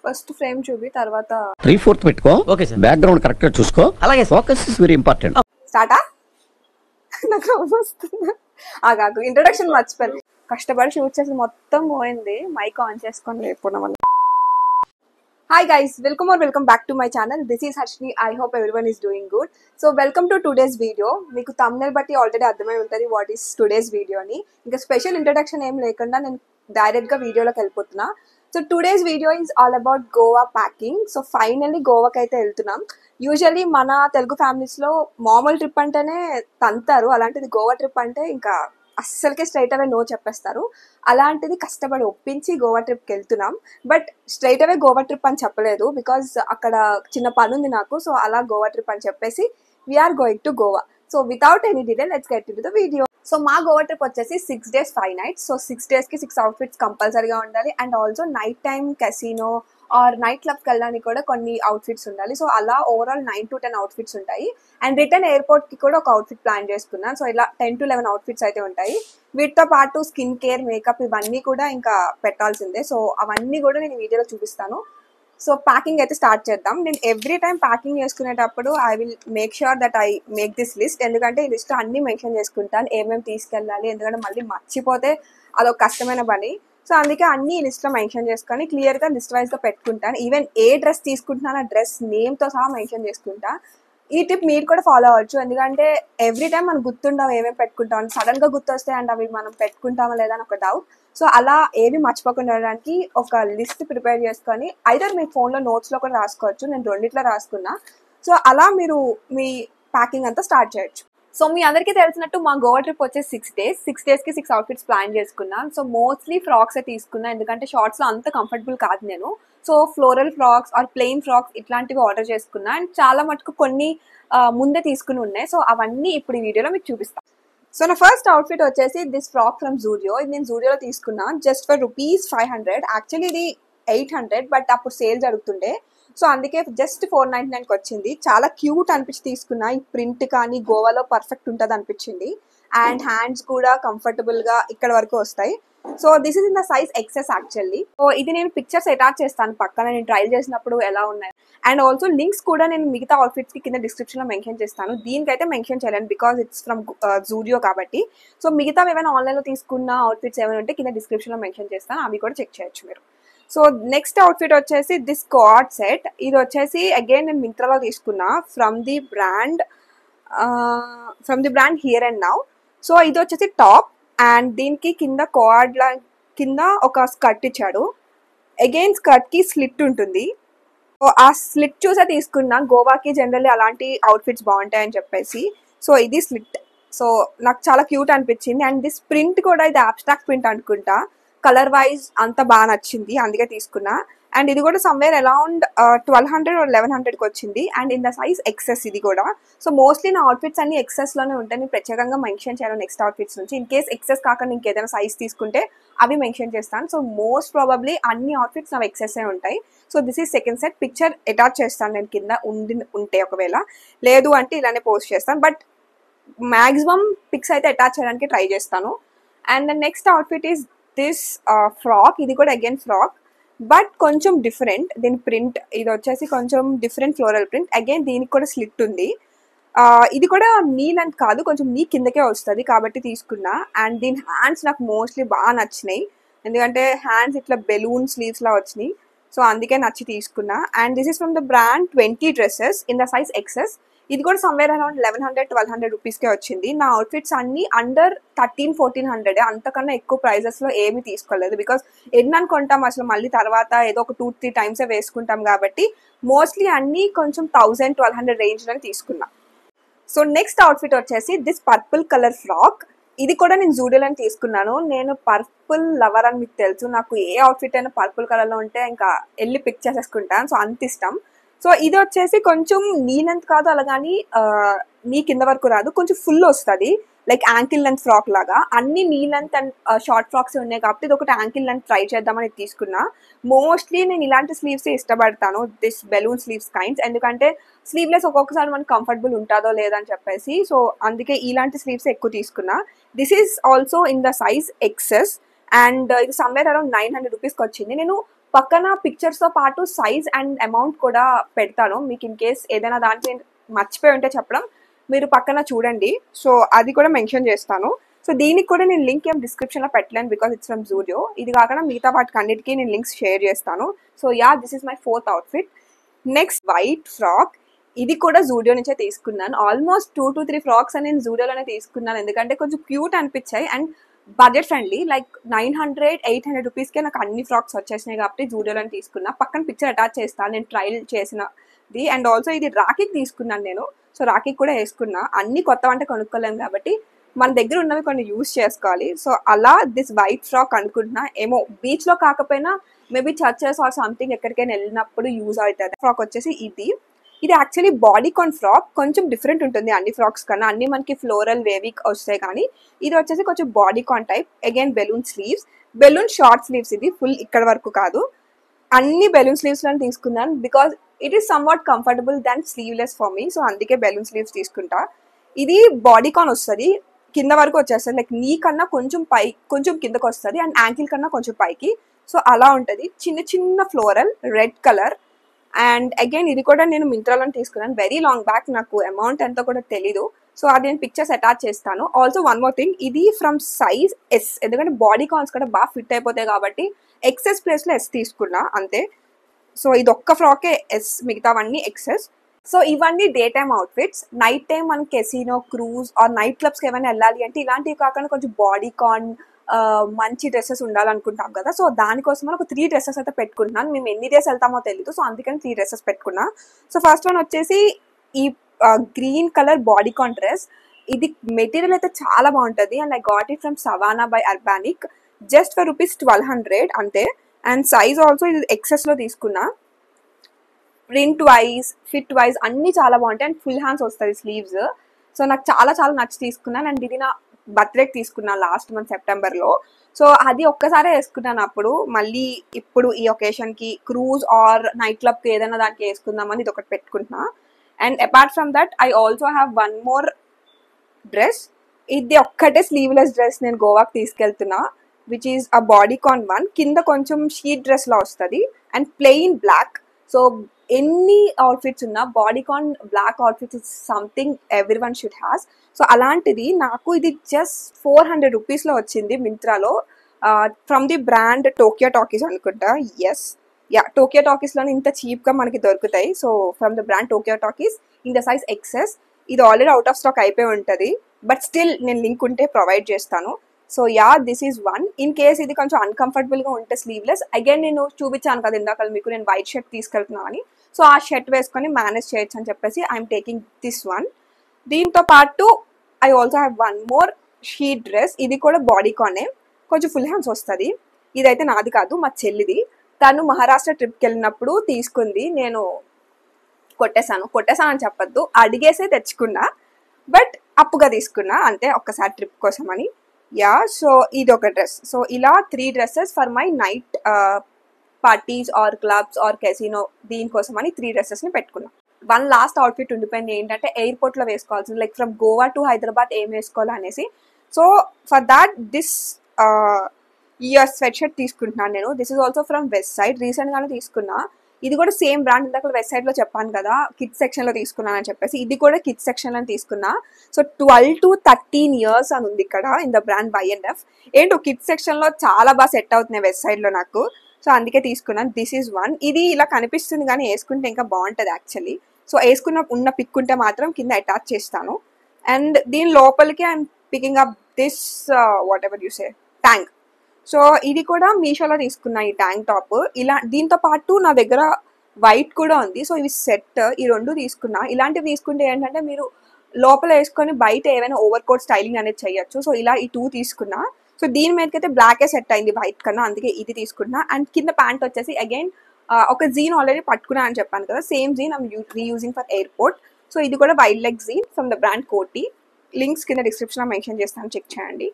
First frame చూపి తర్వాత 3/4 పెట్టుకో. Okay sir. బ్యాక్గ్రౌండ్ కరెక్ట్ గా చూసుకో. అలాగే ఫోకస్ ఇస్ వెరీ ఇంపార్టెంట్. స్టార్టా నాకు వస్తుంది. ఆగాకు ఇంట్రొడక్షన్ మర్చిపోయింది. కష్టపడి షూట్ చేసి మొత్తం పోయింది. మైక్ ఆన్ చేసుకొని లేకపోవడం వల్ల. Hi guys, welcome back to my channel. This is Harshini. I hope everyone is doing good. So welcome to today's video. మీకు thumbnail బట్టి ఆల్రెడీ అర్థమై ఉంటుంది వాట్ ఈస్ టుడేస్ వీడియో అని. ఇంకా స్పెషల్ ఇంట్రొడక్షన్ ఏం లేకుండా నేను డైరెక్ట్ గా వీడియోలోకి వెళ్ళిపోతున్నా. So today's video is all about Goa packing. So finally గోవాకి అయితే వెళ్తున్నాం. యూజువల్లీ మన తెలుగు ఫ్యామిలీస్ లో మామూలు ట్రిప్ అంటేనే తంతారు, అలాంటిది గోవా ట్రిప్ అంటే ఇంకా అస్సలకే స్ట్రైట్ అవే నో చెప్పేస్తారు. అలాంటిది కష్టపడి ఒప్పించి గోవా ట్రిప్కి వెళ్తున్నాం. But straight away Goa trip అని చెప్పలేదు, బికాజ్ అక్కడ చిన్న పని ఉంది నాకు. సో అలా గోవా ట్రిప్ అని చెప్పేసి we're going to Goa. So without any delay let's get to the video. So మా గోవా ట్రిప్ వచ్చేసి 6 days 5 nights. సో 6 days కి 6 outfits కంపల్సరీగా ఉండాలి. And also night time casino or night క్లబ్కి వెళ్ళడానికి కూడా కొన్ని అవుట్ఫిట్స్ ఉండాలి. సో అలా ఓవరాల్ 9 to 10 అవుట్ఫిట్స్ ఉంటాయి. అండ్ రిటర్న్ ఎయిర్పోర్ట్ కి కూడా ఒక అవుట్ఫిట్ ప్లాన్ చేసుకున్నాను. సో ఇలా 10 to 11 అవుట్ఫిట్స్ అయితే ఉంటాయి. వీటితో పాటు స్కిన్ కేర్, మేకప్ ఇవన్నీ కూడా ఇంకా పెట్టాల్సిందే. సో అవన్నీ కూడా నేను వీడియోలో చూపిస్తాను. సో ప్యాకింగ్ అయితే స్టార్ట్ చేద్దాం. నేను ఎవ్రీ టైం ప్యాకింగ్ చేసుకునేటప్పుడు I will make sure that I make this list. ఎందుకంటే ఈ లిస్ట్ అన్ని మెన్షన్ చేసుకుంటాను ఏమేమి తీసుకెళ్ళాలి, ఎందుకంటే మళ్ళీ మర్చిపోతే అదొక కష్టమైన పని. సో అందుకే అన్ని ఈ లిస్ట్ లో మెన్షన్ చేసుకొని క్లియర్ గా లిస్ట్ వైజ్ గా పెట్టుకుంటాను. ఈవెన్ ఏ డ్రెస్ తీసుకుంటున్నాను ఆ డ్రెస్ నేమ్ తో సహా మెన్షన్ చేసుకుంటా. ఈ టిప్ మీరు కూడా ఫాలో అవ్వచ్చు, ఎందుకంటే ఎవ్రీ టైం మనం గుర్తుండవు ఏమేమి పెట్టుకుంటాం, సడన్ గా గుర్తొస్తాయి అండ్ అవి మనం పెట్టుకుంటామా లేదా అని ఒక డౌట్. సో అలా ఏవి మర్చిపోకుండా ఉండడానికి ఒక లిస్ట్ ప్రిపేర్ చేసుకొని ఐదర్ మీ ఫోన్లో నోట్స్లో కూడా రాసుకోవచ్చు. నేను రెండిట్లో రాసుకున్నా. సో అలా మీరు మీ ప్యాకింగ్ అంతా స్టార్ట్ చేయొచ్చు. సో మీ అందరికీ తెలిసినట్టు మా గోవా ట్రిప్ వచ్చేసి 6 days. 6 daysకి 6 అవుట్ఫిట్స్ ప్లాన్ చేసుకున్నాను. సో మోస్ట్లీ ఫ్రాక్స్ తీసుకున్నా, ఎందుకంటే షార్ట్స్లో అంత కంఫర్టబుల్ కాదు నేను. So floral frocks or plain frocks ఇట్లాంటివి ఆర్డర్ చేసుకున్నా. అండ్ చాలా మటుకు కొన్ని ముందే తీసుకుని ఉన్నాయి. సో అవన్నీ ఇప్పుడు ఈ వీడియోలో మీకు చూపిస్తాను. సో నా ఫస్ట్ అవుట్ఫిట్ వచ్చేసి దిస్ ఫ్రాక్ ఫ్రమ్ జూడియో. ఇది నేను జూడియోలో తీసుకున్నా జస్ట్ ఫర్ ₹500. యాక్చువల్లీ ఇది 800, బట్ అప్పుడు సేల్ జరుగుతుండే. సో అందుకే జస్ట్ 499కి వచ్చింది. చాలా క్యూట్ అనిపించి తీసుకున్నా. ఈ ప్రింట్ కానీ గోవాలో పర్ఫెక్ట్ ఉంటుంది అనిపించింది. అండ్ హ్యాండ్స్ కూడా కంఫర్టబుల్ గా ఇక్కడ వరకు వస్తాయి. So this is in the size excess actually. So ఇది నేను పిక్చర్స్ అటాచ్ చేస్తాను పక్కన, నేను ట్రైల్ చేసినప్పుడు ఎలా ఉన్నాయి. అండ్ ఆల్సో లింక్స్ కూడా నేను మిగతా అవుట్ఫిట్స్ కి కింద డిస్క్రిప్షన్ లో మెన్షన్ చేస్తాను. దీనికైతే మెన్షన్ చేయలేను బికాస్ ఇట్స్ ఫ్రమ్ జూడియో కాబట్టి. సో మిగతా ఏమైనా ఆన్లైన్ లో తీసుకున్న అవుట్ఫిట్స్ ఏమైనా ఉంటే కింద డిస్క్రిప్షన్ లో మెన్షన్ చేస్తాను, అవి కూడా చెక్ చేయొచ్చు మీరు. సో నెక్స్ట్ అవుట్ఫిట్ వచ్చేసి దిస్ కార్డ్ సెట్. ఇది వచ్చేసి అగైన్ నేను మింత్రాలో తీసుకున్నా from the brand here and now. So ఇది వచ్చేసి టాప్ అండ్ దీనికి కింద కార్డ్ కింద ఒక స్కర్ట్ ఇచ్చాడు. అగైన్ స్కర్ట్ కి స్లిట్ ఉంటుంది. సో ఆ స్లిట్ చూసే తీసుకున్నా. గోవాకి జనరల్లీ అలాంటి అవుట్ఫిట్స్ బాగుంటాయని చెప్పేసి. సో ఇది స్లిట్. సో నాకు చాలా క్యూట్ అనిపించింది. అండ్ దిస్ ప్రింట్ కూడా ఇది అబ్స్ట్రాక్ట్ ప్రింట్ అనుకుంటా. కలర్ వైజ్ అంత బాగా నచ్చింది, అందుకే తీసుకున్నా. అండ్ ఇది కూడా సమ్వేర్ అరౌండ్ 1200 or 1100కి వచ్చింది. And in the size excess ఇది కూడా. సో మోస్ట్లీ నా అవుట్ఫిట్స్ అన్ని ఎక్సెస్ లోనే ఉంటాయి. నేను ప్రత్యేకంగా మెన్షన్ చేయాలి నెక్స్ట్ అవుట్ఫిట్స్ నుంచి. ఇన్ కేస్ ఎక్సెస్ కాకుండా ఇంకేదైనా సైజ్ తీసుకుంటే అవి మెన్షన్ చేస్తాను. సో మోస్ట్ ప్రాబబ్లీ అన్ని అవుట్ఫిట్స్ నా ఎక్సెస్ ఉంటాయి. So this is second set. Picture attach చేస్తాను నేను కింద ఉంటే, ఒకవేళ లేదు అంటే ఇలానే పోస్ట్ చేస్తాను. బట్ మాక్సిమం పిక్స్ అయితే అటాచ్ చేయడానికి ట్రై చేస్తాను. And the next outfit is this frock. ఇది కూడా అగైన్ ఫ్రాక్, బట్ కొంచెం డిఫరెంట్. దీని ప్రింట్ ఇది వచ్చేసి కొంచెం డిఫరెంట్ ఫ్లోరల్ ప్రింట్. అగైన్ దీనికి కూడా స్లిట్ ఉంది. ఇది కూడా నీ లెంత్ కాదు, కొంచెం నీ కిందకే వస్తుంది కాబట్టి తీసుకున్నా. అండ్ దీని హ్యాండ్స్ నాకు మోస్ట్లీ బాగా నచ్చినాయి, ఎందుకంటే హ్యాండ్స్ ఇట్లా బెలూన్ స్లీవ్స్ లా వచ్చినాయి. సో అందుకే నచ్చి తీసుకున్నా. And this is from the brand 20 Dresses in the size excess. ఇది కూడా సమ్వేర్ అరౌండ్ 1100-1200 రూపీస్కే వచ్చింది. నా అవుట్ఫిట్స్ అన్ని అండర్ 1300-1400. అంతకన్నా ఎక్కువ ప్రైజెస్ లో ఏమి తీసుకోలేదు, బికాస్ ఎన్ని అనుకుంటాం అసలు మళ్ళీ తర్వాత ఏదో ఒక 2-3 times వేసుకుంటాం కాబట్టి మోస్ట్లీ అన్ని కొంచెం 1000-1200 రేంజ్ లో తీసుకున్నా. సో నెక్స్ట్ అవుట్ఫిట్ వచ్చేసి దిస్ పర్పుల్ కలర్ ఫ్రాక్. ఇది కూడా నేను జూడియోలో తీసుకున్నాను. నేను పర్పుల్ లవర్ అని మీకు తెలుసు. నాకు ఏ అవుట్ఫిట్ అయినా పర్పుల్ కలర్ లో ఉంటే ఇంకా వెళ్ళి పిక్ చేసేసుకుంటాను. సో అంత ఇష్టం. సో ఇది వచ్చేసి కొంచెం నీ లెంత్ కాదు, అలాగని నీ కింద వరకు రాదు, కొంచెం ఫుల్ వస్తుంది. లైక్ యాంకిల్ లెంత్ ఫ్రాక్ లాగా. అన్ని knee length and short frocks ఉన్నాయి కాబట్టి ఇది ఒకటి యాంకిల్ లెంత్ ట్రై చేద్దామని తీసుకున్నా. మోస్ట్లీ నేను ఇలాంటి స్లీవ్స్ ఇష్టపడతాను, దిస్ బెలూన్ స్లీవ్స్ కైండ్స్, ఎందుకంటే స్లీవ్లెస్ ఒక్కొక్కసారి మనకు కంఫర్టబుల్ ఉంటుందో లేదని చెప్పేసి. సో అందుకే ఇలాంటి స్లీవ్స్ ఎక్కువ తీసుకున్నా. This is also in the size excess. And ఇది సమ్వేర్ అరౌండ్ 900 రూపీస్కి వచ్చింది. నేను పక్కన పిక్చర్స్ తో పాటు సైజ్ అండ్ అమౌంట్ కూడా పెడతాను. మీకు ఇన్ కేస్ ఏదైనా దాంట్లో మర్చిపోయి ఉంటే చెప్పడం, మీరు పక్కన చూడండి. సో అది కూడా మెన్షన్ చేస్తాను. సో దీనికి కూడా నేను లింక్ ఏం డిస్క్రిప్షన్ లో పెట్టలేను బికాస్ ఇట్స్ ఫ్రమ్ జూడియో. ఇది కాకుండా మిగతా వాటికి అన్నిటికీ నేను లింక్స్ షేర్ చేస్తాను. So yeah, this is my 4th outfit. Next white frock. ఇది కూడా జూడియో నుంచే తీసుకున్నాను. ఆల్మోస్ట్ 2 to 3 ఫ్రాక్స్ అని నేను జూడియోలోనే తీసుకున్నాను, ఎందుకంటే కొంచెం క్యూట్ అనిపించాయి అండ్ బడ్జెట్ ఫ్రెండ్లీ. లైక్ 900-800 రూపీస్కే నాకు అన్ని ఫ్రాక్స్ వచ్చేసినాయి కాబట్టి జూడియోలోనే తీసుకున్నా. పక్కన పిక్చర్ అటాచ్ చేస్తాను నేను ట్రయల్ చేసినది. అండ్ ఆల్సో ఇది రాఖీకి తీసుకున్నాను నేను. సో రాఖీకి కూడా వేసుకున్నా. అన్ని కొత్త వంట కొనుక్కోలేము కాబట్టి మన దగ్గర ఉన్నవి కొన్ని యూజ్ చేసుకోవాలి. సో అలా దిస్ వైట్ ఫ్రాక్ అనుకుంటున్నా. ఏమో బీచ్ లో కాకపోయినా మేబీ చర్చెస్ ఆర్ సంథింగ్ ఎక్కడికైనా వెళ్ళినప్పుడు యూజ్ అవుతుంది. ఫ్రాక్ వచ్చేసి ఇది యాక్చువల్లీ బాడీకాన్ ఫ్రాక్. కొంచెం డిఫరెంట్ ఉంటుంది అన్ని ఫ్రాక్స్ కన్నా. అన్ని మనకి ఫ్లోరల్ వేవీ వస్తాయి, కానీ ఇది వచ్చేసి కొంచెం bodycon type. Again balloon sleeves, balloon short sleeves. ఇది ఫుల్ ఇక్కడ వరకు కాదు, అన్ని బెలూన్ స్లీవ్స్ లో తీసుకున్నాను because it is some what comfortable than sleeveless for me. So అందుకే బెలూన్ స్లీవ్స్ తీసుకుంటా. ఇది బాడీకాన్ వస్తుంది, కింద వరకు వచ్చేస్తుంది. లైక్ నీ కన్నా కొంచెం కొంచెం కిందకు వస్తుంది అండ్ యాంకిల్ కన్నా కొంచెం పైకి. సో అలా ఉంటుంది. చిన్న చిన్న floral red colour. And again ఇది కూడా నేను మింత్రాలో తీసుకున్నాను వెరీ లాంగ్ బ్యాక్. నాకు అమౌంట్ ఎంతో కూడా తెలీదు. సో అది నేను పిక్చర్స్ అటాచ్ చేస్తాను. ఆల్సో వన్ మోర్ థింగ్, ఇది ఫ్రమ్ సైజ్ ఎస్, ఎందుకంటే బాడీ కాన్స్ కూడా బాగా ఫిట్ అయిపోతాయి కాబట్టి ఎక్సెస్ ప్లేస్ లో ఎస్ తీసుకున్నా అంతే. సో ఇది ఒక్క ఫ్రాకే ఎస్, మిగతావన్నీ ఎక్సెస్. సో ఇవన్నీ day time outfits. Night time మనం కెసినో, క్రూజ్ ఆర్ నైట్ క్లబ్స్కి ఏమైనా వెళ్ళాలి అంటే ఇలాంటివి కాకుండా కొంచెం బాడీ కాన్ మంచి డ్రెస్సెస్ ఉండాలనుకుంటాం కదా. సో దానికోసం ఒక 3 డ్రెస్సెస్ అయితే పెట్టుకుంటున్నాను. మేము ఎన్ని డేస్ వెళ్తామో తెలీదు, సో అందుకని 3 డ్రెస్సెస్ పెట్టుకున్నా. సో ఫస్ట్ వన్ వచ్చేసి ఈ గ్రీన్ కలర్ బాడీకాన్ డ్రెస్. ఇది మెటీరియల్ అయితే చాలా బాగుంటుంది and I got it from Savana by Urbanic just for ₹1200 అంతే. అండ్ సైజ్ ఆల్సో ఇది ఎక్సెస్ లో తీసుకున్నా. ప్రింట్ వైజ్, ఫిట్ వైజ్ అన్ని చాలా బాగుంటాయి అండ్ ఫుల్ హ్యాండ్స్ వస్తుంది స్లీవ్స్. సో నాకు చాలా చాలా నచ్చి తీసుకున్నాను. అండ్ ఇది నా బర్త్డేకి తీసుకున్నాను లాస్ట్ మంత్ సెప్టెంబర్లో. సో అది ఒక్కసారే వేసుకున్నాను. అప్పుడు మళ్ళీ ఇప్పుడు ఈ ఒకేషన్కి క్రూజ్ ఆర్ నైట్ క్లబ్కి ఏదైనా దానికి వేసుకుందామని ఇది ఒకటి పెట్టుకుంటున్నా. And apart from that I also have one more dress. ఇది ఒక్కటే స్లీవ్లెస్ డ్రెస్ నేను గోవాకి తీసుకెళ్తున్నా, which is a bodycon one. కింద కొంచెం షీట్ డ్రెస్ లా వస్తుంది అండ్ ప్లెయిన్ బ్లాక్. సో ఎన్ని అవుట్ఫిట్స్ ఉన్నా bodycon black outfits is something everyone should has. So అలాంటిది నాకు ఇది జస్ట్ 400 రూపీస్లో వచ్చింది మింత్రాలో, from the brand Tokyo Talkies అనుకుంటా. ఎస్, యా, టోక్యో టాకీస్లోనే ఇంత చీప్గా మనకి దొరుకుతాయి. So from the brand Tokyo talkies in the size excess. ఇది ఆల్రెడీ అవుట్ ఆఫ్ స్టాక్ అయిపోయి ఉంటుంది, బట్ స్టిల్ నేను లింక్ ఉంటే ప్రొవైడ్ చేస్తాను. So yeah, this is one. In case ఇది కొంచెం అన్కంఫర్టబుల్గా ఉంటే స్లీవ్లెస్, అగైన్ నేను చూపించాను కదా ఇందాక మీకు నేను వైట్ షర్ట్ తీసుకెళ్తున్నాను అని. సో ఆ షర్ట్ వేసుకొని మేనేజ్ చేయొచ్చు అని చెప్పేసి ఐఎమ్ టేకింగ్ దిస్ వన్. దీంతో పాటు I also have one more sheet dress. ఇది కూడా బాడీకానే, కొంచెం ఫుల్ హ్యాండ్స్ వస్తుంది. ఇదైతే నాది కాదు, మా చెల్లిది. తను మహారాష్ట్ర ట్రిప్కి వెళ్ళినప్పుడు తీసుకుంది. నేను కొట్టేశాను అని చెప్పొద్దు, అడిగేసే తెచ్చుకున్నా, బట్ అప్పుగా తీసుకున్నా అంతే, ఒక్కసారి ట్రిప్ కోసం అని. యా, సో ఇది ఒక డ్రెస్. సో ఇలా 3 dresses for my night parties or clubs or casino, దీనికోసం అని 3 డ్రెస్సెస్ని పెట్టుకున్నాం. వన్ లాస్ట్ అవుట్ఫిట్ ఉండిపోయింది ఏంటంటే ఎయిర్పోర్ట్లో వేసుకోవాల్సింది, like from Goa to Hyderabad ఏం వేసుకోవాలి అనేసి. So for that this year sweatshirt తీసుకుంటున్నాను నేను. This is also from Westside, రీసెంట్గానే తీసుకున్నా. ఇది కూడా సేమ్ బ్రాండ్, ఇందాక వెస్ట్ సైడ్లో చెప్పాను కదా కిడ్స్ సెక్షన్లో తీసుకున్నాను అని చెప్పేసి, ఇది కూడా కిడ్స్ సెక్షన్లో తీసుకున్నా. సో 12 to 13 years అని ఉంది ఇక్కడ ఇన్ ద బ్రాండ్ YNF. ఏంటో కిడ్స్ సెక్షన్లో చాలా బాగా సెట్ అవుతున్నాయి వెస్ట్ సైడ్లో నాకు, సో అందుకే తీసుకున్నాను. This is one. ఇది ఇలా కనిపిస్తుంది కానీ వేసుకుంటే ఇంకా బాగుంటుంది యాక్చువల్లీ. సో ఉన్న పిక్ ఉంటే మాత్రం కింద అటాచ్ చేస్తాను. అండ్ దీని లోపలికి I'm picking up this what ever you say tank. So ఇది కూడా మీషోలో తీసుకున్నా ఈ ట్యాంక్ టాప్. ఇలా దీంతో పాటు నా దగ్గర వైట్ కూడా ఉంది. సో ఇవి సెట్, ఈ 2 తీసుకున్నా. ఇలాంటివి తీసుకుంటే ఏంటంటే మీరు లోపల వేసుకొని బయట ఏమైనా ఓవర్ కోట్ స్టైలింగ్ అనేది చేయొచ్చు. సో ఇలా ఈ 2 తీసుకున్నా. సో దీని మీదకైతే బ్లాకే సెట్ అయింది వైట్ కన్నా, అందుకే ఇది తీసుకున్నా. అండ్ కింద ప్యాంట్ వచ్చేసి అగైన్ ఒక జీన్ ఆల్రెడీ పట్టుకున్నా అని చెప్పాను కదా, same jean I'm reusing for airport. So ఇది కూడా wild leg jean from the brand Kotty. Links కింద డిస్క్రిప్షన్లో మెన్షన్ చేస్తాను, చెక్ చేయండి.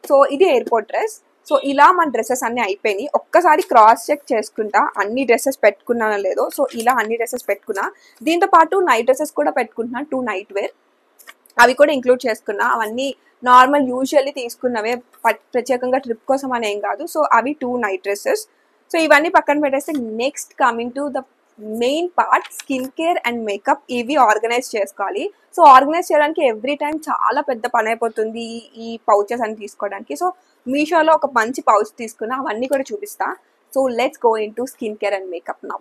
సో ఇది ఎయిర్పోర్ట్ డ్రెస్. సో ఇలా మన డ్రెస్సెస్ అన్నీ అయిపోయినాయి. ఒక్కసారి క్రాస్ చెక్ చేసుకుంటా అన్ని డ్రెస్సెస్ పెట్టుకున్నానో లేదో. సో ఇలా అన్ని డ్రెస్సెస్ పెట్టుకున్నా. దీంతో పాటు నైట్ డ్రెస్సెస్ కూడా పెట్టుకుంటున్నాను, 2 నైట్ వేర్, అవి కూడా ఇంక్లూడ్ చేసుకున్నా. అవన్నీ నార్మల్ యూజువల్లీ తీసుకున్నవే, ప్రత్యేకంగా ట్రిప్ కోసం అని ఏం కాదు. సో అవి 2 నైట్ డ్రెస్సెస్. సో ఇవన్నీ పక్కన పెట్టేస్తే next coming to the main part skin care and makeup. ఇవి ఆర్గనైజ్ చేసుకోవాలి. సో ఆర్గనైజ్ చేయడానికి ఎవ్రీ టైం చాలా పెద్ద పని అయిపోతుంది ఈ పౌచెస్ అని తీసుకోవడానికి. సో మీషోలో ఒక మంచి పౌచ్ తీసుకున్నా, అవన్నీ కూడా చూపిస్తా. So let's go into skin care and makeup now.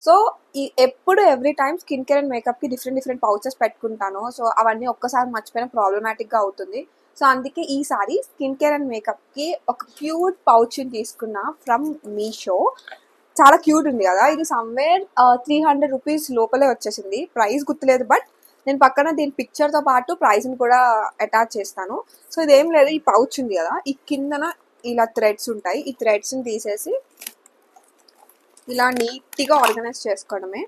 So ఎప్పుడు every time skin care and మేకప్కి డిఫరెంట్ పౌచెస్ పెట్టుకుంటాను. సో అవన్నీ ఒక్కసారి మర్చిపోయిన ప్రాబ్లమాటిక్గా అవుతుంది. సో అందుకే ఈసారి స్కిన్ కేర్ అండ్ మేకప్కి ఒక క్యూట్ పౌచ్ని తీసుకున్నా ఫ్రమ్ మీషో. చాలా క్యూట్ ఉంది కదా. ఇది సమ్వేర్ 300 రూపీస్ లోపలే వచ్చేసింది. ప్రైస్ గుర్తులేదు, బట్ నేను పక్కన దీని పిక్చర్తో పాటు ప్రైస్ని కూడా అటాచ్ చేస్తాను. సో ఇదేం లేదు, ఈ పౌచ్ ఉంది కదా, ఈ కిందన ఇలా థ్రెడ్స్ ఉంటాయి. ఈ థ్రెడ్స్ని తీసేసి ఇలా నీట్గా ఆర్గనైజ్ చేసుకోవడమే.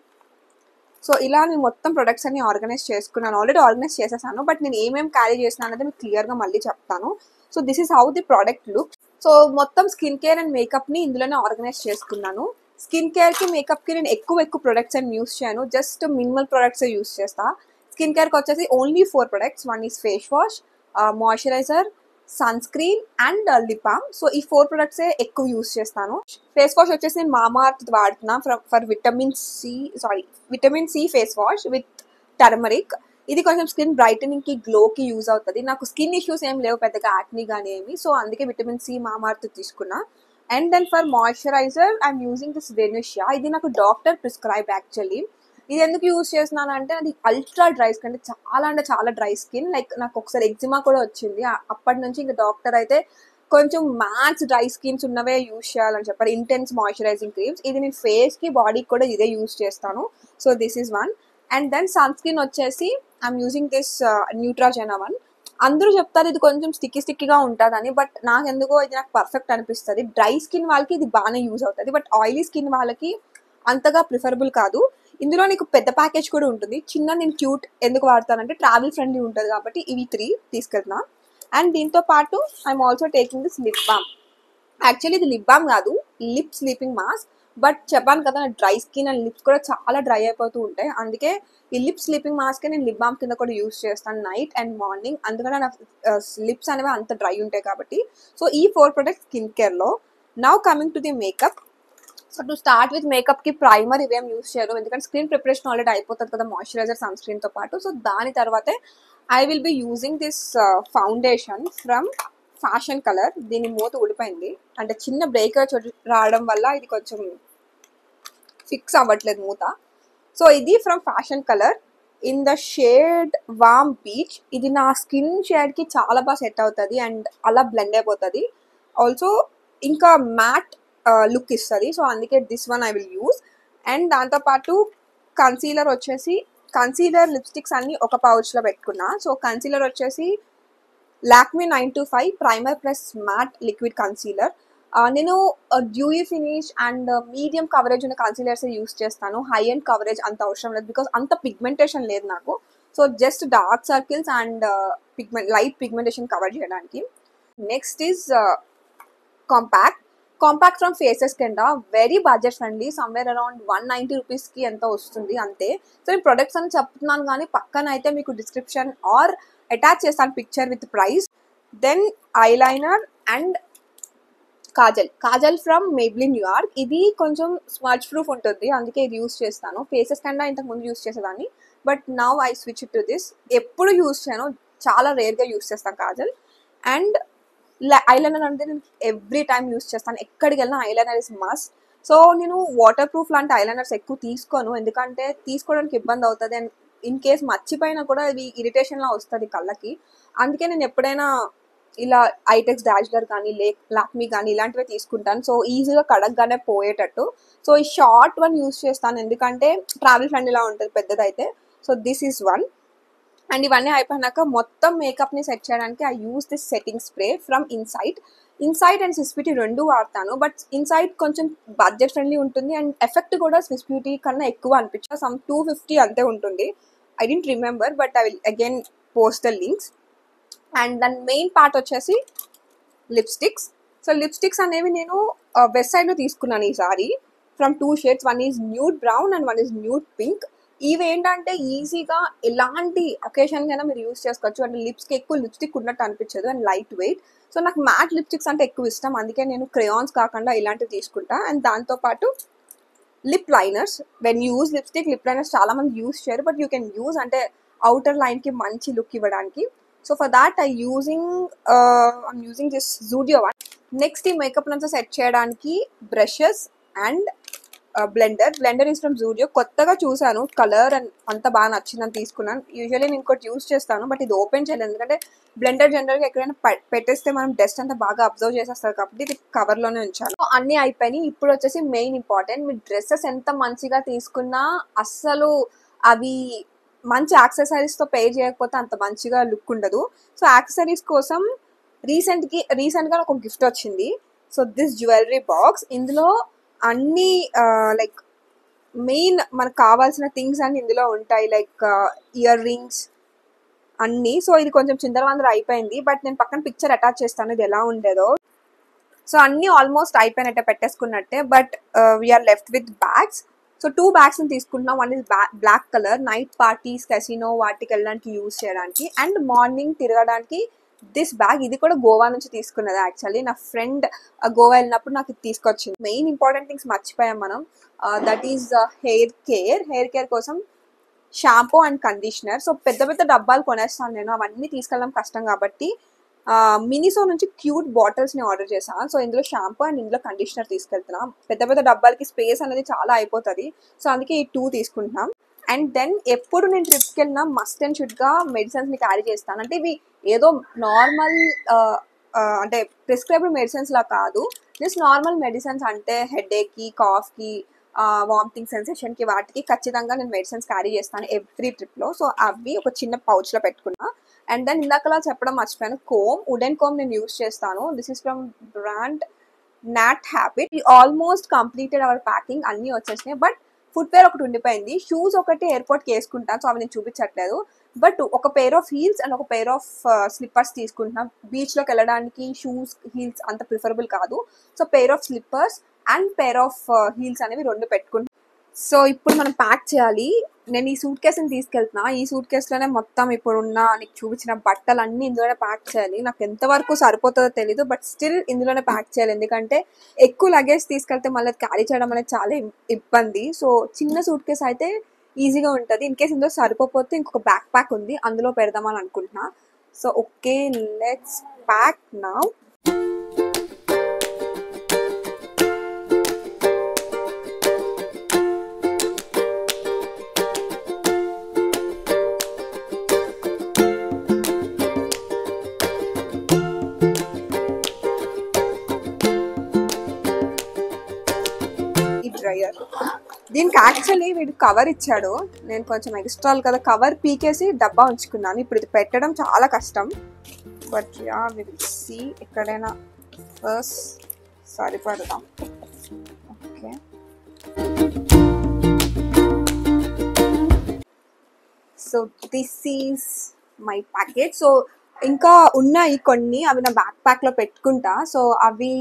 సో ఇలా నేను మొత్తం ప్రొడక్ట్స్ అన్ని ఆర్గనైజ్ చేసుకున్నాను. ఆల్రెడీ ఆర్గనైజ్ చేసేసాను, బట్ నేను ఏమేమి క్యారీ చేసినా అనేది మీకు క్లియర్గా మళ్ళీ చెప్తాను. So this is how the product look. So మొత్తం స్కిన్ కేర్ అండ్ మేకప్ని ఇందులోనే ఆర్గనైజ్ చేసుకున్నాను. స్కిన్ కేర్కి మేకప్కి నేను ఎక్కువ ప్రొడక్ట్స్ అని యూస్ చేయను, జస్ట్ మినిమల్ ప్రొడక్ట్స్ యూస్ చేస్తా. స్కిన్ కేర్కి వచ్చేసి only 4 products. One is face wash, moisturiser, sunscreen and lip balm. So ఈ 4 ప్రొడక్ట్సే ఎక్కువ యూస్ చేస్తాను. ఫేస్ వాష్ వచ్చేసి నేను మామా అర్త్ వాడుతున్నా for vitamin C face wash with turmeric. ఇది కొంచెం స్కిన్ బ్రైటనింగ్కి గ్లోకి యూజ్ అవుతుంది. నాకు స్కిన్ ఇష్యూస్ ఏం లేవు పెద్దగా, యాక్నీ కానీ ఏమి. సో అందుకే విటమిన్ సి మామా అర్త్ తీసుకున్నా. And then for moisturiser I'm using this Venusia. ఇది నాకు డాక్టర్ ప్రిస్క్రైబ్ యాక్చువల్లీ. ఇది ఎందుకు యూజ్ చేస్తున్నాను అంటే అది అల్ట్రా డ్రై స్కిన్, అంటే చాలా డ్రై స్కిన్. లైక్ నాకు ఒకసారి ఎగ్జిమా కూడా వచ్చింది. అప్పటి నుంచి ఇంకా డాక్టర్ అయితే కొంచెం మ్యాక్స్ డ్రై స్కిన్స్ ఉన్నవే యూజ్ చేయాలని చెప్పారు, ఇంటెన్స్ మాయిశ్చరైజింగ్ క్రీమ్స్. ఇది నేను ఫేస్కి బాడీకి కూడా ఇదే యూజ్ చేస్తాను. So this is one. And then sunscreen వచ్చేసి I'm using this Neutrogena one. అందరూ చెప్తారు ఇది కొంచెం స్టిక్కీగా ఉంటుందని, బట్ నాకు ఎందుకో ఇది నాకు పర్ఫెక్ట్ అనిపిస్తుంది. డ్రై స్కిన్ వాళ్ళకి ఇది బాగానే యూజ్ అవుతుంది, బట్ ఆయిలీ స్కిన్ వాళ్ళకి అంతగా ప్రిఫరబుల్ కాదు. ఇందులో నీకు పెద్ద ప్యాకేజ్ కూడా ఉంటుంది. చిన్న నేను క్యూట్ ఎందుకు వాడతానంటే ట్రావెల్ ఫ్రెండ్లీ ఉంటుంది కాబట్టి ఇవి 3 తీసుకెళ్తున్నా. అండ్ దీంతో పాటు I'm also taking this lip balm. Actually ఇది లిప్ బామ్ కాదు, లిప్ స్లీపింగ్ మాస్క్. బట్ చెప్పాను కదా డ్రై స్కిన్ అండ్ లిప్స్ కూడా చాలా డ్రై అయిపోతూ ఉంటాయి. అందుకే ఈ లిప్ స్లీపింగ్ మాస్క్ నేను లిప్ బామ్ కింద కూడా యూజ్ చేస్తాను నైట్ అండ్ మార్నింగ్. అందుకనే నా లిప్స్ అనేవి అంత డ్రై ఉంటాయి కాబట్టి. సో ఈ 4 ప్రొడక్ట్స్ స్కిన్ కేర్లో. Now coming to the makeup. So to start with మేకప్కి ప్రైమర్ ఇవేం యూస్ చేయరు, ఎందుకంటే స్క్రీన్ ప్రిపరేషన్ ఆల్రెడీ అయిపోతుంది కదా మాయిశ్చరైజర్ సన్ స్క్రీన్తో పాటు. సో దాని తర్వాతే I will be using this foundation from fashion colour. దీని మూత ఊడిపోయింది, అంటే చిన్న బ్రేకర్ రావడం వల్ల ఇది కొంచెం ఫిక్స్ అవ్వట్లేదు మూత. సో ఇది from fashion colour in the shade warm peach. ఇది నా స్కిన్ షేడ్కి చాలా బాగా సెట్ అవుతుంది అండ్ అలా బ్లెండ్ అయిపోతుంది. ఆల్సో ఇంకా మ్యాట్ లుక్ ఇస్తుంది. సో అందుకే this one I will use. And దాంతోపాటు కన్సీలర్ వచ్చేసి, కన్సీలర్ లిప్స్టిక్స్ అన్ని ఒక పౌచ్లో పెట్టుకున్నా. సో కన్సీలర్ వచ్చేసి Lakme 925 primer plus matte liquid concealer. నేను dewy finish and medium coverage ఉన్న కన్సీలర్స్ యూస్ చేస్తాను. హై అండ్ కవరేజ్ అంత అవసరం లేదు, బికాస్ అంత పిగ్మెంటేషన్ లేదు నాకు. So just dark circles and light pigmentation cover చేయడానికి. Next is compact from Faces కింద very budget friendly, somewhere around 190 రూపీస్కి ఎంత వస్తుంది అంతే. సో నేను ప్రొడక్ట్స్ అని చెప్తున్నాను కానీ పక్కన అయితే మీకు డిస్క్రిప్షన్ ఆర్ అటాచ్ చేస్తాను picture with price. Then eyeliner and kajal from Maybelline New York. ఇది కొంచెం స్మచ్ ప్రూఫ్ ఉంటుంది, అందుకే ఇది యూస్ చేస్తాను. ఫేసెస్ కన్నా ఇంతకు ముందు యూస్ చేసేదాన్ని, but now I switch to this. ఎప్పుడు యూస్ చేయను, చాలా రేర్గా యూస్ చేస్తాను కాజల్. అండ్ ఐలైనర్ అంటే నేను ఎవ్రీ టైమ్ యూస్ చేస్తాను, ఎక్కడికి వెళ్ళినా ఐలైనర్ ఇస్ మస్ట్. సో నేను వాటర్ ప్రూఫ్ లాంటి ఐలైనర్స్ ఎక్కువ తీసుకోను, ఎందుకంటే తీసుకోవడానికి ఇబ్బంది అవుతుంది అండ్ ఇన్ కేస్ మర్చిపోయినా కూడా ఇది ఇరిటేషన్లా వస్తుంది కళ్ళకి. అందుకే నేను ఎప్పుడైనా ఇలా ఐటెక్స్ డాజ్లర్ కానీ లాక్మీ కానీ ఇలాంటివి తీసుకుంటాను. సో ఈజీగా కడగగానే పోయేటట్టు. సో ఈ షార్ట్ వన్ యూస్ చేస్తాను, ఎందుకంటే ట్రావెల్ ఫ్రెండ్లీలా ఉంటుంది పెద్దదైతే. So this is one. And ఇవన్నీ అయిపోయినాక మొత్తం మేకప్ని సెట్ చేయడానికి I use this setting spray from Insight and Swiss Beauty 2 వాడతాను. బట్ ఇన్సైట్ కొంచెం బడ్జెట్ ఫ్రెండ్లీ ఉంటుంది అండ్ ఎఫెక్ట్ కూడా స్విస్ బ్యూటీ కన్నా ఎక్కువ అనిపించింది. సమ్ 250 అంతే ఉంటుంది. I don't remember, but I will again post the links. And దాని మెయిన్ పార్ట్ వచ్చేసి లిప్స్టిక్స్. సో లిప్స్టిక్స్ అనేవి నేను వెస్ట్ సైడ్లో తీసుకున్నాను ఈసారి from 2 shades. One is nude brown and one is nude pink. ఇవి ఏంటంటే ఈజీగా ఎలాంటి ఒకేషన్కైనా మీరు యూస్ చేసుకోవచ్చు, అంటే లిప్స్కి ఎక్కువ లిప్స్టిక్ ఉన్నట్టు అనిపించదు అండ్ లైట్ వెయిట్. సో నాకు మ్యాట్ లిప్స్టిక్స్ అంటే ఎక్కువ ఇష్టం, అందుకే నేను క్రేయాన్స్ కాకుండా ఇలాంటివి తీసుకుంటా. అండ్ దాంతోపాటు lip liners. When use lipstick, lip liners చాలా మంది యూజ్ చేయరు, బట్ యూ కెన్ యూజ్, అంటే అవుటర్ లైన్కి మంచి లుక్ ఇవ్వడానికి. So for that I'm using this Zudio one. Next ఈ మేకప్ అంతా సెట్ చేయడానికి brushes and blender is from Zudio. కొత్తగా చూసాను, కలర్ అండ్ అంత బాగా నచ్చిందని తీసుకున్నాను. యూజువల్లీ నేను ఇంకోటి యూజ్ చేస్తాను, బట్ ఇది ఓపెన్ చేయలేదు, ఎందుకంటే బ్లెండర్ జనరల్గా ఎక్కడైనా పెట్టేస్తే మనం డస్ట్ అంతా బాగా అబ్జర్వ్ చేసేస్తారు కాబట్టి ఇది కవర్లోనే ఉంచాను. అన్నీ అయిపోయినాయి. ఇప్పుడు వచ్చేసి మెయిన్ ఇంపార్టెంట్, మీ డ్రెస్సెస్ ఎంత మంచిగా తీసుకున్నా అస్సలు అవి మంచి యాక్సెసరీస్తో పే చేయకపోతే అంత మంచిగా లుక్ ఉండదు. సో యాక్సెసరీస్ కోసం రీసెంట్గా నాకు ఒక గిఫ్ట్ వచ్చింది. So this jewellery box. ఇందులో అన్ని లైక్ మెయిన్ మనకు కావాల్సిన థింగ్స్ అన్ని ఇందులో ఉంటాయి, లైక్ ఇయర్ రింగ్స్ అన్నీ. సో ఇది కొంచెం చిందరవందర అయిపోయింది, బట్ నేను పక్కన పిక్చర్ అటాచ్ చేస్తాను ఇది ఎలా ఉండేదో. సో అన్నీ ఆల్మోస్ట్ అయిపోయినట్టే, పెట్టేసుకున్నట్టే. But we're left with bags. So 2 బ్యాగ్స్ని తీసుకుంటున్నాం. One is black colour, night parties, casino వాటికి వెళ్ళడానికి యూజ్ చేయడానికి, అండ్ మార్నింగ్ తిరగడానికి దిస్ బ్యాగ్. ఇది కూడా గోవా నుంచి తీసుకున్నది యాక్చువల్లీ. నా ఫ్రెండ్ గోవా వెళ్ళినప్పుడు నాకు ఇది తీసుకొచ్చింది. మెయిన్ ఇంపార్టెంట్ థింగ్స్ మర్చిపోయాం మనం, దట్ ఈస్ హెయిర్ కేర్ కోసం షాంపూ అండ్ కండిషనర్. సో పెద్ద పెద్ద డబ్బాలు కొనేస్తాను నేను, అవన్నీ తీసుకెళ్ళడం కష్టం కాబట్టి మినిసో నుంచి క్యూట్ బాటిల్స్ని ఆర్డర్ చేశాను. సో ఇందులో షాంపూ అండ్ ఇందులో కండిషనర్ తీసుకెళ్తున్నాం. పెద్ద పెద్ద డబ్బాలకి స్పేస్ అనేది చాలా అయిపోతుంది, సో అందుకే ఈ 2 తీసుకుంటున్నాం. అండ్ దెన్ ఎప్పుడు నేను ట్రిప్కి వెళ్ళినా మస్ట్ అండ్ షుడ్గా మెడిసిన్స్ని క్యారీ చేస్తాను. అంటే ఇవి ఏదో నార్మల్ అంటే ప్రిస్క్రైబ్డ్ మెడిసిన్స్ లా కాదు, జస్ట్ నార్మల్ మెడిసిన్స్. అంటే హెడేక్కి, కాఫ్కి, వామిటింగ్ సెన్సేషన్కి, వాటికి ఖచ్చితంగా నేను మెడిసిన్స్ క్యారీ చేస్తాను ఎవ్రీ ట్రిప్లో. సో అవి ఒక చిన్న పౌచ్లో పెట్టుకున్నా. అండ్ దెన్ ఇందాకలా చెప్పడం మర్చిపోయాను, వుడెన్ కోమ్ నేను యూస్ చేస్తాను. This is from brand not habit. Almost completed hour packing, అన్నీ వచ్చేసినాయి. బట్ ఫుట్వేర్ ఒకటి ఉండిపోయింది. షూస్ ఒకటి ఎయిర్పోర్ట్కి వేసుకుంటాను, సో అవి నేను చూపించట్లేదు. బట్ ఒక పెయిర్ ఆఫ్ హీల్స్ అండ్ ఒక పెయిర్ ఆఫ్ స్లిప్పర్స్ తీసుకుంటున్నాను. బీచ్లోకి వెళ్ళడానికి షూస్, హీల్స్ అంత ప్రిఫరబుల్ కాదు. So pair of slippers and pair of heels అనేవి 2 పెట్టుకుంటాను. సో ఇప్పుడు మనం ప్యాక్ చేయాలి. నేను ఈ సూట్ కేసుని తీసుకెళ్తున్నా. ఈ సూట్ కేసులోనే మొత్తం ఇప్పుడున్న నీకు చూపించిన బట్టలు అన్నీ ఇందులోనే ప్యాక్ చేయాలి. నాకు ఎంతవరకు సరిపోతుందో తెలీదు, బట్ స్టిల్ ఇందులోనే ప్యాక్ చేయాలి, ఎందుకంటే ఎక్కువ లగేజ్ తీసుకెళ్తే మళ్ళీ క్యారీ చేయడం అనేది చాలా ఇబ్బంది. సో చిన్న సూట్ కేసు అయితే ఈజీగా ఉంటుంది. ఇన్ కేస్ ఇందులో సరిపోతే ఇంకొక బ్యాక్ ప్యాక్ ఉంది, అందులో పెడదామని అనుకుంటున్నా. So okay, let's pack now. Dryer, దీనికి యాక్చువల్లీ వీడు కవర్ ఇచ్చాడు, నేను కొంచెం ఎక్స్ట్రాల్ కదా కవర్ పీకేసి డబ్బా ఉంచుకున్నాను. ఇప్పుడు ఇది పెట్టడం చాలా కష్టం, but ya we will see. ఎక్కడైనా ఫస్ట్ సరిపడదాం. Okay, so this is my package. సో ఇంకా ఉన్నాయి కొన్ని, అవి నా బ్యాక్ ప్యాక్లో పెట్టుకుంటా. సో అవి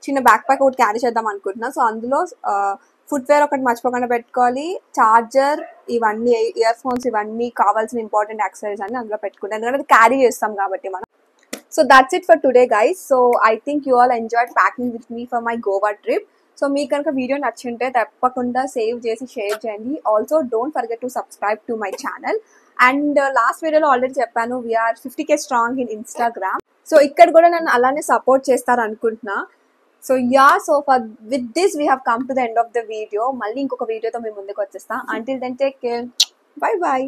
చిన్న బ్యాక్ ప్యాక్ ఒకటి క్యారీ చేద్దాం అనుకుంటున్నా. సో అందులో ఫుట్వేర్ ఒకటి మర్చిపోకుండా పెట్టుకోవాలి, చార్జర్, ఇవన్నీ ఇయర్ ఫోన్స్, ఇవన్నీ కావాల్సిన ఇంపార్టెంట్ యాక్సెసరీస్ అన్ని అందులో పెట్టుకుంటాం, ఎందుకంటే అది క్యారీ చేస్తాం కాబట్టి మనం. So that's it for today guys. So I think you all enjoyed packing with me for my Goa trip. So మీకు కనుక వీడియో నచ్చింటే తప్పకుండా సేవ్ చేసి షేర్ చేయండి. Also don't forget to subscribe to my channel. And last వీడియోలో already చెప్పాను, we're 50K strong in Instagram. So ఇక్కడ కూడా నన్ను అలానే సపోర్ట్ చేస్తారు అనుకుంటున్నా. So yeah, so with this we have come to the end of the video. Malli inkoka video tho mee munduku vachesta. Until then, take care. Bye bye.